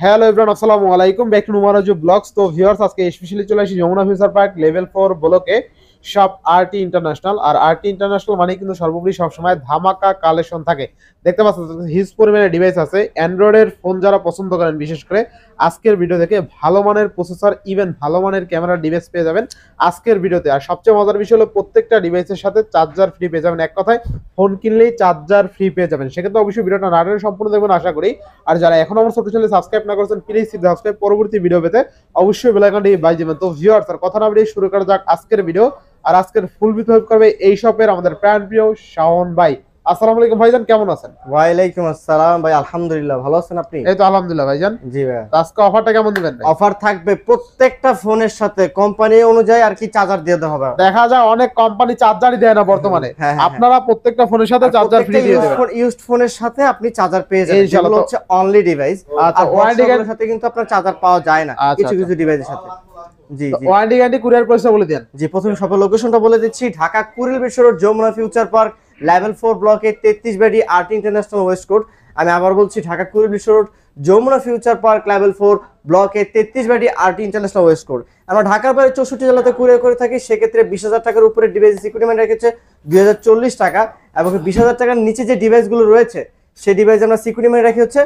Hello everyone, আসসালামু আলাইকুম, back to নুমারাজু blogs. তো ভিউয়ার্স, আজকে স্পেশালি চলে আসি যমুনা ফিউচার পার্ক লেভেল 4 ব্লকে শপ আরটি ইন্টারন্যাশনাল। আর আরটি ইন্টারন্যাশনাল মানে কিন্তু সর্বোপরি সবসময় ধামাকা কালেকশন থাকে। দেখতে পাচ্ছেন হিউজ পরিমাণে ডিভাইস আছে। অ্যান্ড্রয়েডের ফোন যারা পছন্দ করেন, বিশেষ করে আজকের ভিডিও থেকে ভালো মানের প্রসেসর, ইভেন ভালো মানের ক্যামেরার ডিভাইস পেয়ে যাবেন আজকের ভিডিওতে। আর সবচেয়ে মজার বিষয় হলো প্রত্যেকটা ডিভাইসের সাথে চার্জার ফ্রি পেয়ে যাবেন। এক কথায় ফোন কিনলেই চার্জার ফ্রি পেয়ে যাবেন। সেক্ষেত্রে অবশ্যই ভিডিওটা না টেনে সম্পূর্ণ দেখবেন আশা করি। আর যারা এখন আমার ছোট চ্যানেলে সাবস্ক্রাইব না করেছেন, প্লিজ সাবস্ক্রাইব, পরবর্তী ভিডিও পেতে অবশ্যই বেল আইকনটি বাজিয়ে দিবেন। তো ভিউয়ার্স, আর কথা না বাড়িয়ে শুরু করা যাক আজকের ভিডিও। আর আজকের ফুল ভিডিও হেল্প করবে এই শপের আমাদের প্রিয় শাওন ভাই। আসসালামু আলাইকুম ভাইজান, কেমন আছেন? ওয়ালাইকুম আসসালাম ভাই, আলহামদুলিল্লাহ ভালো আছেন আপনি? এই তো আলহামদুলিল্লাহ ভাইজান। জি ভাই, আজকে অফারটা কেমন দিবেন ভাই? অফার থাকবে প্রত্যেকটা ফোনের সাথে কোম্পানি অনুযায়ী আর কি চার্জার দিয়ে দেওয়া হবে। দেখা যায় অনেক কোম্পানি চার্জারই দেয় না বর্তমানে, আপনারা প্রত্যেকটা ফোনের সাথে চার্জার ফ্রি দিয়ে দেবেন। ইউজড ফোনের সাথে আপনি চার্জার পেয়ে যাবেন, যেগুলো হচ্ছে অনলি ডিভাইস। আচ্ছা, ওয়ারেন্টি গ্যারান্টির সাথে কিন্তু আপনার চার্জার পাওয়া যায় না কিছু কিছু ডিভাইসের সাথে। জি জি, ওয়ারেন্টি গ্যারান্টি কুরিয়ার পয়সা বলে দেন। জি, প্রথমে সব লোকেশনটা বলে দিচ্ছি। Dhaka Kuril Bishwa road, Jamuna future park level 4 ব্লকে 33 বাড়ি আরটি ইন্টারন্যাশনাল ওয়েস্ট কোড। আমি আবার বলছি, Dhaka Kuril Bishwa road, Jamuna future park level 4 ব্লকে 33 বাড়ি আরটি ইন্টারন্যাশনাল ওয়েস্ট কোড। আমরা ঢাকার বাইরে 64 জেলাতে কুরিয়ার করে থাকি। সেক্ষেত্রে 20,000 টাকার উপরে ডিভাইস সিকিউরিটি মানি রেখেছে 2040 টাকা, এবং 20,000 টাকার নিচে যে ডিভাইসগুলো রয়েছে সেই ডিভাইস আমরা সিকিউরিটি মানি রেখে হচ্ছে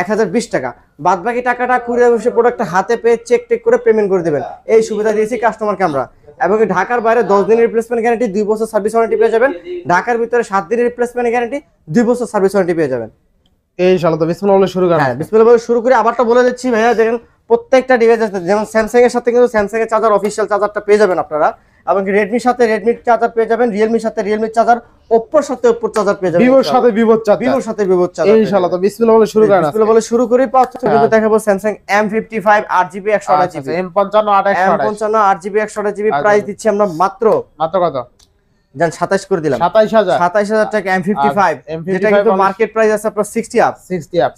1020 টাকা। বাদ বাকি টাকাটা কুরিয়ার অফিসে প্রোডাক্টটা হাতে পেয়ে চেক টেক করে পেমেন্ট করে দেবেন। এই সুবিধা দিয়েছি কাস্টমারকে আমরা। এবং ঢাকার বাইরে 10 দিনের রিপ্লেসমেন্ট গ্যারান্টি, 2 বছর সার্ভিস ওয়ারেন্টি পেয়ে যাবেন। ঢাকার ভিতরে 7 দিনের রিপ্লেসমেন্ট গ্যারান্টি, 2 বছর সার্ভিস ওয়ারেন্টি পেয়ে যাবেন। ইনশাআল্লাহ। তো বিসমিল্লাহ বলে শুরু করেন। হ্যাঁ, বিসমিল্লাহ বলে শুরু করি। আবারটা বলে দিচ্ছি ভাইয়া, দেখেন প্রত্যেকটা ডিভাইস আছে, যেমন স্যামসাং এর সাথে কিন্তু স্যামসাং এর চার্জার, অফিশিয়াল চার্জারটা পেয়ে যাবেন আপনারা। এবং রেডমির সাথে রেডমির চার্জার পেয়ে যাবেন, রিয়েলমির সাথে রিয়েলমির চার্জার, ওপ্পোর সাথে ওপ্পোর চার্জার পেয়ে যাবেন, ভিভোর সাথে ভিভোর চার্জার, ভিভোর সাথে ভিভোর চার্জার। ইনশাআল্লাহ। তো বিসমিল্লাহ বলে শুরু করেন। বিসমিল্লাহ বলে শুরু করি। প্রথমে কিন্তু দেখাবো Samsung M55 8GB 128GB, M55 8GB 128GB price দিচ্ছি আমরা মাত্র কত জান 27 করে দিলাম। 27000 টাকা M55, যেটা কিন্তু মার্কেট প্রাইস আছে আপনার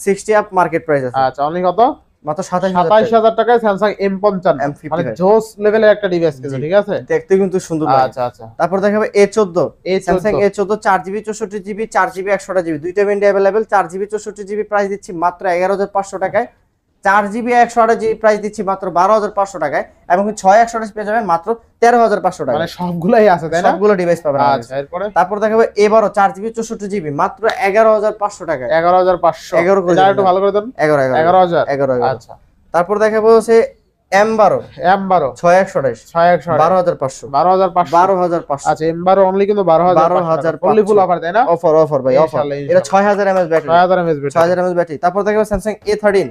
60 আপ মার্কেট প্রাইস আছে। আচ্ছা, অনলি কত? মাত্র 27000 টাকায় স্যামসাং M55, মানে জোস লেভেলের একটা ডিভাইস কিন্তু, ঠিক আছে, দেখতে কিন্তু সুন্দর লাগে। আচ্ছা আচ্ছা। তারপর দেখাবে A14, Samsung A14 4GB 64GB 4GB 128GB, দুইটা variant available. 4GB 64GB price দিচ্ছি মাত্র 11500 টাকায়। 4GB 128GB প্রাইস দিচ্ছি মাত্র 12500 টাকায়, এবং 6 128 পেয়ে যাবেন মাত্র 13500 টাকায়। মানে সবগুলাই আছে তাই না? সবগুলো ডিভাইস পাবেন। আচ্ছা, এরপরে তারপর দেখাবে এবারও 4GB 64GB মাত্র 11500 টাকায়। 11500, 11 করে একটু ভালো করে দেন। 11000। আচ্ছা। তারপর দেখাবো হচ্ছে M12 6 128 12500। আচ্ছা, M12 অনলি কিন্তু 12000 অনলি ফুল অফার তাই না? অফার ভাই, অফার। এটা 6000 mAh ব্যাটারি, 6000 mAh ব্যাটারি। তারপর দেখাবো স্যামসাং A13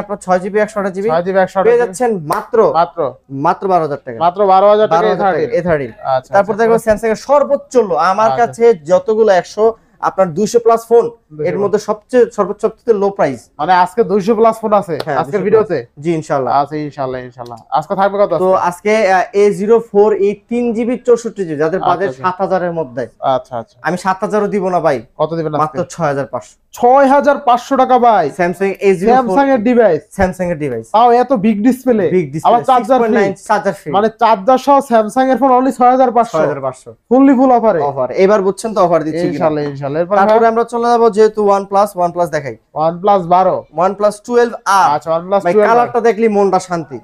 আপনার 6GB 128GB পেয়ে যাচ্ছেন মাত্র 12000 টাকা, মাত্র 12000 টাকা A13। তারপর দেখো স্যামসাং এর সর্বোচ্চ লো, আমার কাছে যতগুলো 100 আপনার 200 প্লাস ফোন, এর মধ্যে সর্বোচ্চ লো প্রাইস, মানে আজকে 200 প্লাস ফোন আছে আজকের ভিডিওতে। জি ইনশাআল্লাহ। আচ্ছা, ইনশাআল্লাহ। আজকে থাকবে কত? তো আজকে A04 3GB 64GB যাদের বাজেট 7000 এর মধ্যে। আচ্ছা, আমি 7000 ও দিব না ভাই। কত দিবেন? মাত্র 6500 টাকা ভাই। স্যামসাং স্যামসাং এর ডিভাইস, তাও এত বিগ ডিসপ্লে, আবার চার্জার ফ্রি, মানে চার্জার সহ স্যামসাং এর ফোন অনলি 6500 ফুললি ফুল অফারে। এবার বুঝছেন তো অফার দিচ্ছি ইনশাআল্লাহ। তারপরে আমরা চলে যাব যেহেতু OnePlus দেখাই। OnePlus 12, OnePlus 12R। আচ্ছা, OnePlus ভাই 12 কালারটা দেখলি মনটা শান্তি।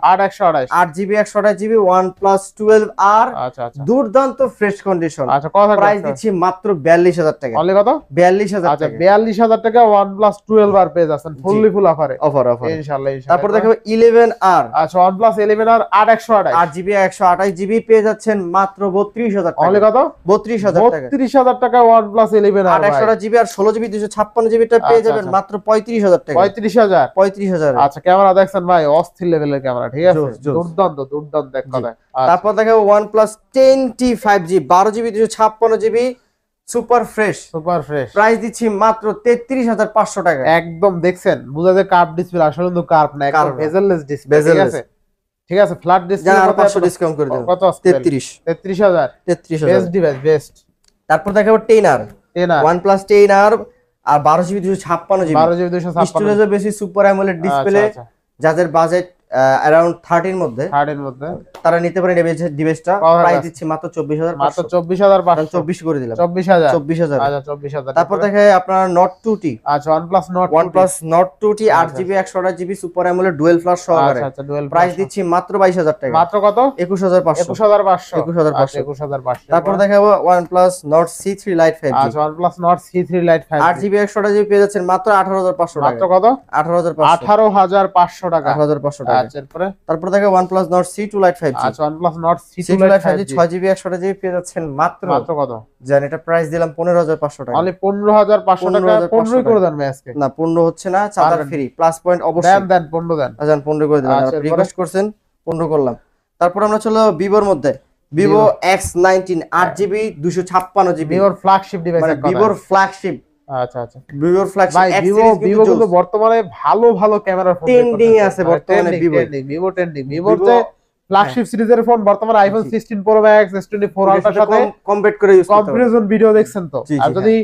8GB 128GB OnePlus 12R। আচ্ছা, দুর্দান্ত ফ্রেশ কন্ডিশন। আচ্ছা, কথা প্রাইস দিচ্ছি মাত্র 42000 টাকা। অনলি কত? 42000 আচ্ছা, টাকা। 42000 টাকা OnePlus 12R পেয়ে যাচ্ছেন ফুললি ফুল অফারে। অফার ইনশাআল্লাহ। তারপর দেখাবো 11R। আচ্ছা, OnePlus 11R 8GB 128GB পেয়ে যাচ্ছেন মাত্র 32000 টাকা। অনলি কত? 32000 টাকা। 32000 টাকা OnePlus 11R 828GB আর 16GB 256GB টা পেয়ে যাবেন মাত্র 35000 টাকা। 35000। আচ্ছা, ক্যামেরা দেখছেন ভাই, অস্থির লেভেলের ক্যামেরা, ঠিক আছে, দুর্দান্ত এক কথা। তারপর দেখাবো OnePlus 10T 5G 12GB 256GB super fresh price দিচ্ছি মাত্র 33500 টাকা। একদম দেখছেন, বুঝা যায় কার্ভ ডিসপ্লে, আসলে কিন্তু কার্ভ না, একদম বেজেললেস ডিসপ্লে, ঠিক আছে, ফ্ল্যাট ডিসপ্লে। 500 ডিসকাউন্ট করে দেব। কত? 33000। Best device, best. তারপর দেখাবো 10R OnePlus 10R আর 12GB 256GB, 12GB 256, স্টোরেজও বেশি, সুপার অ্যামোলেড ডিসপ্লে। যাদের বাজেট অ্যারাউন্ড 30 এর মধ্যে, 30 এর মধ্যে তারা নিতে পারেন এই ডিভাইসটা। প্রাইস দিচ্ছি মাত্র 24500, মাত্র 24500, 24 করে দিলাম, 24000, 24000। আচ্ছা 24000। তারপর দেখে আপনার Nord 2T, আচ্ছা OnePlus Nord 2T 8GB 128GB super AMOLED dual flash সহকারে। আচ্ছা ডুয়াল প্রাইস দিচ্ছি মাত্র 22000 টাকা। মাত্র কত? 21500, 21500, 21500। 21500। তারপর দেখাবো OnePlus Nord C3 Lite 5G, আচ্ছা OnePlus Nord C3 Lite 5G 8GB 128GB পেয়ে যাচ্ছেন মাত্র 18500 টাকা। মাত্র কত? 18500 টাকা। 18500 টাকা। আচ্ছা এরপরে তারপর দেখো OnePlus Nord C2 Lite 5G, আচ্ছা OnePlus Nord C2 C2 Lite Lite 5G 5G 6GB 128GB পেয়ে যাচ্ছেন মাত্র কত? জানেন এটা প্রাইস দিলাম 15500 টাকা। অনলি 15500 টাকা। 15 করে দেন ভাই আজকে। না 15 হচ্ছে না, চার্জার ফ্রি প্লাস পয়েন্ট অবশ্যই দেন 15 দেন। আচ্ছা 15 করে দিলাম, আচ্ছা, আপনি রিকোয়েস্ট করছেন 15 করলাম। তারপর আমরা চলো ভিভোর মধ্যে, Vivo X19 8GB 256GB, ভিভোর ফ্ল্যাগশিপ ডিভাইস মানে ভিভোর ফ্ল্যাগশিপ, আচ্ছা আচ্ছা ভিভোর ফ্ল্যাগশিপ ভাই ভিভো কিন্তু বর্তমানে ভালো ভালো ক্যামেরার ফোন ট্রেন্ডিং আছে বর্তমানে ভিভো ট্রেন্ডিং। ভিভোর যে ফ্ল্যাগশিপ সিরিজের ফোন বর্তমানে আইফোন 16 প্রো ম্যাক্স, S24 আলট্রার সাথে কম্পেট করে ইউজ করতে পারবেন। কম্পারিজন ভিডিও দেখছেন তো, আর যদি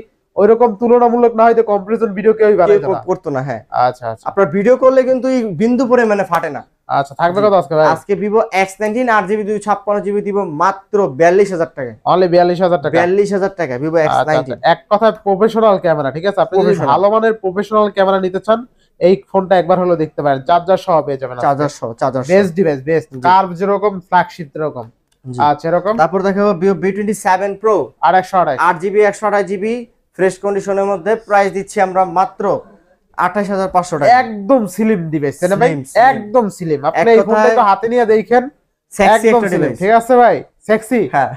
ওইরকম তুলনামূলক না হয়তো কম্পারিজন ভিডিও কেউই বানাইতো না, করতো না। হ্যাঁ আচ্ছা আচ্ছা আপনার ভিডিও করলে কিন্তু এই বিন্দু পরিমাণে ফাটে না। আচ্ছা থাকবে কত আজকে ভাই? আজকে Vivo X19 8GB 256GB দিব মাত্র 42000 টাকা। অনলি 42000 টাকা। 42000 টাকা Vivo X19। এক কথায় প্রফেশনাল ক্যামেরা, ঠিক আছে? আপনি যদি ভালো মানের প্রফেশনাল ক্যামেরা নিতে চান এই ফোনটা একবার হলো দেখতে পারেন, চার্জার সহ পেয়ে যাবেন। চার্জার সহ, charger best device, best curve যেরকম ফ্ল্যাগশিপ এরকম। আচ্ছা এরকম। তারপর দেখাবো Vivo V27 Pro 8GB 128GB fresh কন্ডিশনের মধ্যে, প্রাইস দিচ্ছি আমরা মাত্র 28500 টাকা। একদম স্লিম ডিভাইস না ভাই, একদম স্লিম। আপনি এই এক ফোনটা তো হাতে নিয়ে দেখেন, সেক্সি একদম একটা স্লিম, ডিভাইস। ঠিক আছে ভাই? সেক্সি, হ্যাঁ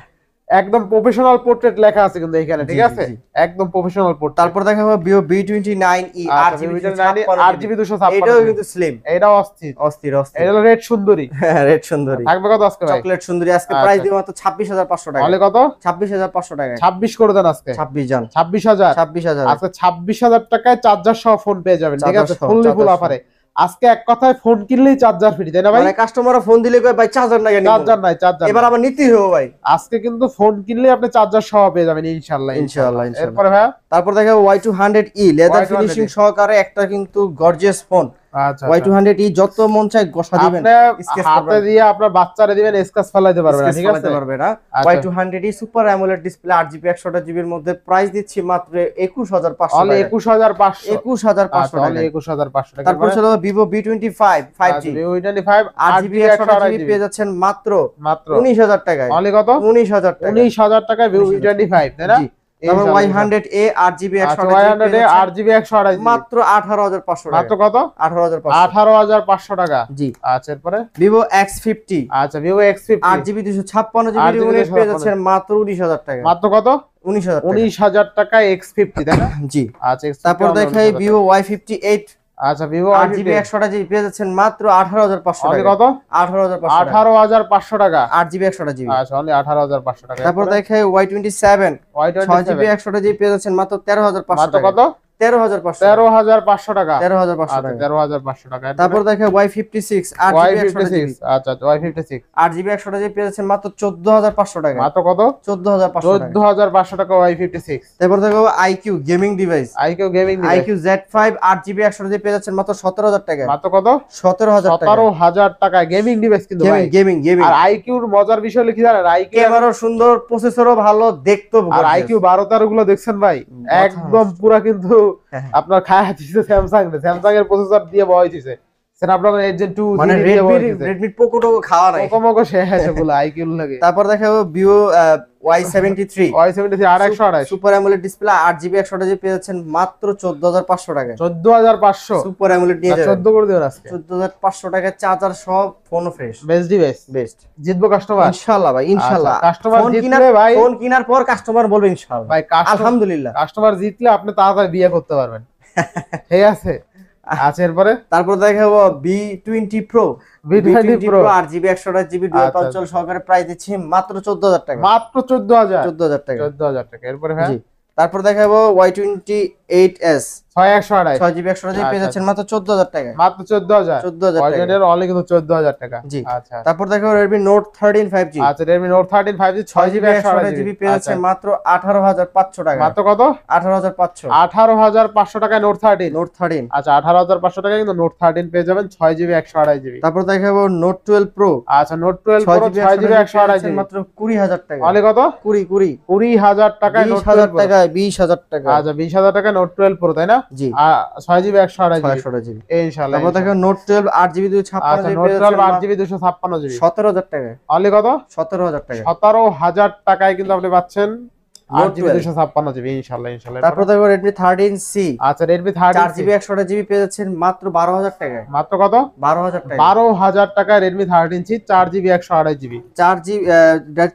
একদম প্রফেশনাল পোর্ট্রেট লেখা আছে কিন্তু এখানে, ঠিক আছে? একদম প্রফেশনাল পোর্ট্রেট। তারপর দেখাবো Vivo V29e 8GB 256, এটাও কিন্তু স্লিম, এটাও অস্থির অস্থির অস্থির। এটা হলো রেড সুন্দরী, রেড সুন্দরী থাকবে কত আজকে ভাই? চকলেট সুন্দরী আজকে প্রাইস দিব মাত্র 26500 টাকা। তাহলে কত? 26500 টাকা। 26 করে দেন আজকে। 26 জান 26000, 26000 আজকে 26000 টাকায় চার্জার সহ ফোন পেয়ে যাবেন, ঠিক আছে? ফুললি ফুল অফারে আজকে এক কথায় ফোন কিনলেই চার্জার ফ্রি, তাই না ভাই? মানে কাস্টমাররা ফোন দিলে কয় ভাই চার্জার নাই, চার্জার নাই, চার্জার এবার আবার নিতেই হবে ভাই। আজকে কিন্তু ফোন কিনলে আপনি চার্জার সহ পেয়ে যাবেন ইনশাআল্লাহ ইনশাআল্লাহ। এরপরে ভাই তারপর দেখাবো Y200e লেদার ফিনিশিং সহকারে একটা কিন্তু গর্জিয়াস ফোন। আচ্ছা Y200e যত মন চাই ঘষা দিবেন, আপনি হাতে দিয়ে আপনার বাচ্চারে দিবেন, স্কেচ ফেলাইতে পারবে না, ঠিক আছে? পারবে না। Y200e super AMOLED display 8GB 128GB এর মধ্যে, প্রাইস দিচ্ছি মাত্র 21500 অনলি 21500, 21500 টাকা। অনলি 21500 টাকা। তারপর ছিল Vivo V25 5G Vivo V25 8GB 128GB পেয়ে যাচ্ছেন মাত্র 19000 টাকায়। অনলি কত? 19000 টাকা। 19000 টাকায় Vivo V25, তাই না? তারপর Y100A 8GB 128GB 8GB 128GB মাত্র 18500 টাকা। মাত্র কত? 18500 টাকা। জি। আচ্ছা এরপরে Vivo X50 আচ্ছা Vivo X50 8GB 256GB unit পেয়ে যাচ্ছেন মাত্র 19000 টাকা। মাত্র কত? 19000 টাকা X50, তাই না? জি। আচ্ছা তারপর দেখাই Vivo Y58 আচ্ছা Vivo 8GB 128GB পেয়ে যাচ্ছেন মাত্র 18500 টাকা। কত? 18500 টাকা 8GB 128GB। আচ্ছা অনলি 18500 টাকা। তারপর দেখাই Y27 6GB 128GB পেয়ে যাচ্ছেন মাত্র 13500 মাত্র টাকা। কত? 13500 টাকা। 13500 টাকা। 13500 টাকা। তারপর দেখাই Y56 8GB 128GB আচ্ছা Y56 8GB 128GB পেয়ে যাচ্ছেন মাত্র 14500 টাকা। মাত্র কত? 14500 টাকা। 14500 টাকা Y56। তারপর দেখো IQ gaming device, IQ gaming device IQ Z5 8GB 128GB পেয়ে যাচ্ছেন মাত্র 17000 টাকা। মাত্র কত? 17000 টাকা। 17000 টাকা গেমিং ডিভাইস কিন্তু ভাই। গেমিং আর IQ এর মজার বিষয় হলো কি জানেন? IQ ক্যামেরা সুন্দর, প্রসেসরও ভালো, দেখতেও আর IQ 12 গুলো দেখছেন ভাই, একদম পুরা কিন্তু আপনার খায়া দিছে স্যামসাং এর প্রসেসর দিয়ে বয় দিছে। স্ন্যাপড্রাগন 8 Gen 2 মানে Redmi Poco টোকো খাওয়া নাই, কোকোমোকো শেষ বলে IQ লাগে। তারপর দেখাবো Vivo Y73 Y73 super AMOLED display 8GB 128GB পেয়ে যাচ্ছেন মাত্র 14500 টাকা। 14500 সুপার অ্যামোলেড নিয়ে যাবেন 14 করে দিবেন আজকে। 14500 টাকা চার্জার সহ phone fresh, best device, best. জিতবো কাস্টমার ইনশাআল্লাহ ভাই, ইনশাআল্লাহ। কাস্টমার জিতলে ভাই, ফোন কেনার পর কাস্টমার বলবে ইনশাআল্লাহ ভাই, আলহামদুলিল্লাহ। কাস্টমার জিতলে আপনি তাড়াতাড়ি বিয়ে করতে পারবেন, ঠিক আছে? আচ্ছা এরপরে তারপর দেখাবো B20 Pro 8GB 128GB dual console সহকারে, প্রাইস দিচ্ছি মাত্র 14000 টাকা। মাত্র 14000 14000 টাকা। 14000 টাকা। এরপরে হ্যাঁ তারপর দেখাবো Y20 8s 6128 6GB 128GB পেয়ে যাচ্ছেন মাত্র 14000 টাকায়। মাত্র 14000 14000 টাকা। অরিজিনাল অনলি কিন্তু 14000 টাকা। জি। আচ্ছা তারপর দেখো Redmi Note 13 5G। আচ্ছা Redmi Note 13 5G 6GB 128GB পেয়ে যাচ্ছেন মাত্র 18500 টাকায়। মাত্র কত? 18500। 18500 টাকায় Note 13। Note 13। আচ্ছা 18500 টাকায় কিন্তু Note 13 পেয়ে যাবেন 6GB 128GB। তারপর দেখাবো Note 12 Pro। আচ্ছা Note 12 Pro 6GB 128GB মাত্র 20000 টাকা। অনলি কত? 20000 টাকায় Note 20000 12 Pro। টাকায় 20000 টাকা। আচ্ছা 20000 টাকায় Note 12 Pro তাই না? জি। 6GB 128GB 128GB ইনশাআল্লাহ। তারপর দেখো Note 12 8GB 256GB আচ্ছা Note 12 8GB 256GB 17000 টাকা। অনলি কত? 17000 টাকা। 17000 টাকায় কিন্তু আপনি পাচ্ছেন Note 8GB 256GB ইনশাআল্লাহ ইনশাআল্লাহ। তারপর দেখো Redmi 13C। আচ্ছা Redmi 13 4GB 128GB পেয়ে যাচ্ছেন মাত্র 12000 টাকায়। মাত্র কত? 12000 টাকা। 12000 টাকায় Redmi 13C 4GB 128GB 4GB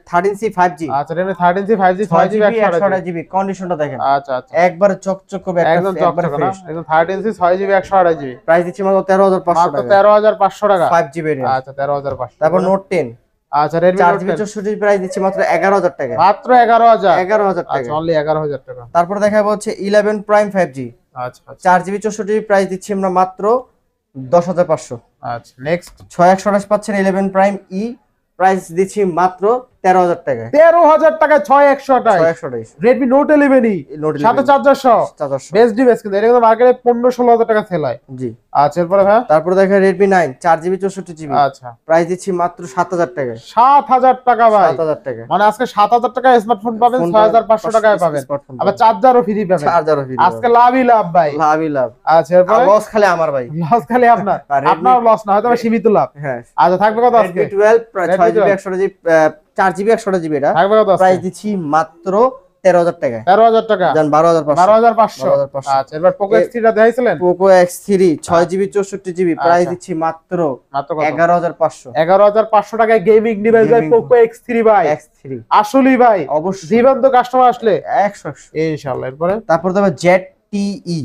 13C 5G। আচ্ছা Redmi 13C 5G 6GB 128GB কন্ডিশনটা দেখেন আচ্ছা আচ্ছা একবারে চকচক করবে একদম চকচকে না একদম 13C 6GB 128GB প্রাইস দিচ্ছি মাত্র 13500 মাত্র টাকা 13500 টাকা 5GB রেঞ্জ। আচ্ছা 13500 তারপর Note 10 আচ্ছা Redmi Note 4GB 10 64GB price দিচ্ছি মাত্র 11000 টাকা। মাত্র 11000 11000 টাকা। আচ্ছা অনলি 11000 টাকা। তারপর দেখাবো হচ্ছে 11 Prime 5G। আচ্ছা আচ্ছা 4GB 64GB প্রাইস দিচ্ছি আমরা মাত্র 10500। আচ্ছা নেক্সট 6128 পাচ্ছেন 11 Prime E প্রাইস দিচ্ছি মাত্র 13000 টাকা। 13000 টাকায় 6128 6128 Redmi Note 11 Note 11 সাথে চার্জার সহ 400। বেস্ট ডিভাইস কিন্তু এটা কিন্তু মার্কেটে 15-16000 টাকা সেল হয়। জি। আচ্ছা এরপরে ভাই তারপর দেখা Redmi 9 4GB 64GB আচ্ছা প্রাইস দিচ্ছি মাত্র 7000 টাকা। 7000 টাকা ভাই 7000 টাকা। মানে আজকে 7000 টাকায় স্মার্টফোন পাবেন 6500 টাকায় পাবেন স্মার্টফোন আবার চার্জারও ফ্রি পাবেন চার্জারও ফ্রি আজকে লাভই লাভ ভাই লাভই লাভ। আচ্ছা এরপরে লস খালি আমার ভাই লস খালি আপনার আর Redmi- আপনার লস না হয়তো সীমিত লাভ। হ্যাঁ আচ্ছা থাকবে কত আজকে? Redmi 12 Redmi 6GB 12 128GB 4GB 128GB এটা থাকবে কত আজকে? প্রাইস দিচ্ছি মাত্র 13000 টাকা। 13000 টাকা জান 12500। 12500 12500 আচ্ছা এবার Poco X3 টা দেখাইছিলেন Poco X3 6GB 64GB price আচ্ছা। দিচ্ছি মাত্র মাত্র কত? 11500। 11500 টাকায় গেমিং ডিভাইস ভাই Gaming Poco X3 ভাই X3 আসলেই ভাই অবশ্যই জীবন্ত কাস্টমার আসলে 100। ইনশাআল্লাহ। এরপরে তারপর দেখো ZTE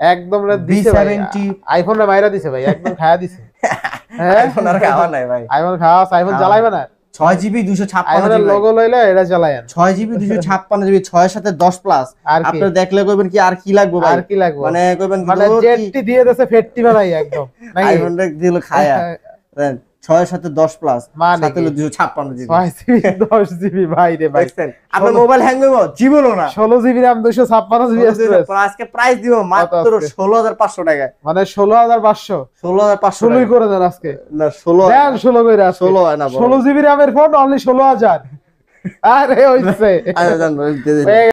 একদম রে দিছে ভাই B70 আইফোন রে মাইরা দিছে ভাই একদম খায়া দিছে। হ্যাঁ আইফোন আর খাওয়া নাই ভাই। আইফোন খাওয়া আইফোন চালাইবে না 6GB আইফোনের 256GB লোগো লইলে এটা চালায়েন 6GB 256GB 6 এর সাথে 10 প্লাস আর কি আপনি দেখলে কইবেন কি আর কি লাগবে ভাই আর কি লাগবে মানে কইবেন মানে জেটটি দিয়ে দেছে ফেটটি বানাই একদম নাকি আইফোন দিল খায়া দেন 6 এর সাথে 10 প্লাস মানে সাথে 256GB 5GB 10GB ভাই রে ভাই দেখছেন আপনার মোবাইল হ্যাং হইবো জীবনও না 16GB RAM 256GB স্টোরেজ আজকে প্রাইস দিব মাত্র 16500 টাকা মানে 16500 16500 ষোলোই করে দেন আজকে না 16 দেন 16 করে আজকে 16 হয় না 16GB RAM এর ফোন অনলি 16000 আরে হইছে আচ্ছা জান